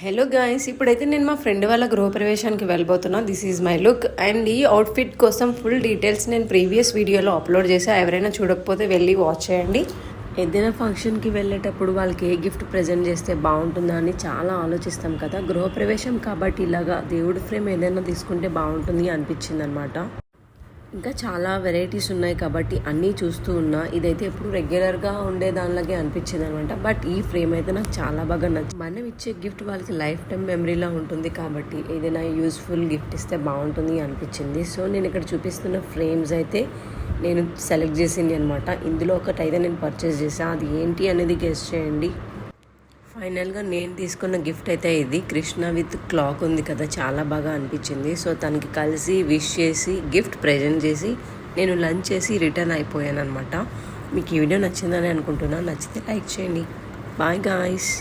Hello guys, ఇప్పుడైతే నేను మా ఫ్రెండ్ వాళ్ళ గృహప్రవేశానికి వెళ్ళబోతున్నా. This is my look and ఈ అవుట్ఫిట్ కోసం ఫుల్ డీటెయిల్స్ నేను ప్రీవియస్ వీడియోలో అప్లోడ్ చేసా. ఎవరైనా చూడకపోతే వెళ్ళి వాచ్ చేయండి. ఏదైనా ఫంక్షన్కి వెళ్ళేటప్పుడు వాళ్ళకి ఏ గిఫ్ట్ ప్రజెంట్ చేస్తే బాగుంటుందా అని చాలా ఆలోచిస్తాం కదా. గృహప్రవేశం కాబట్టి ఇలాగా దేవుడి ఫ్రేమ్ ఏదైనా తీసుకుంటే బాగుంటుంది అనిపించింది అనమాట. ఇంకా చాలా వెరైటీస్ ఉన్నాయి కాబట్టి అన్నీ చూస్తూ ఉన్నా. ఇదైతే ఎప్పుడు రెగ్యులర్గా ఉండే దానిలాగే అనిపించింది అనమాట. బట్ ఈ ఫ్రేమ్ అయితే నాకు చాలా బాగా నచ్చింది. మనం ఇచ్చే గిఫ్ట్ వాళ్ళకి లైఫ్ టైం మెమరీలా ఉంటుంది కాబట్టి ఏదైనా యూస్ఫుల్ గిఫ్ట్ ఇస్తే బాగుంటుంది అనిపించింది. సో నేను ఇక్కడ చూపిస్తున్న ఫ్రేమ్స్ అయితే నేను సెలెక్ట్ చేసింది అనమాట. ఇందులో ఒకటి అయితే నేను పర్చేస్ చేసాను. అది ఏంటి అనేది గెస్ చేయండి. ఫైనల్గా నేను తీసుకున్న గిఫ్ట్ అయితే ఇది కృష్ణ విత్ క్లాక్ ఉంది కదా, చాలా బాగా అనిపించింది. సో తనకి కలిసి విష్ చేసి గిఫ్ట్ ప్రజెంట్ చేసి నేను లంచ్ చేసి రిటర్న్ అయిపోయాను అనమాట. మీకు ఈ వీడియో నచ్చిందని అనుకుంటున్నాను. నచ్చితే లైక్ చేయండి. Bye guys.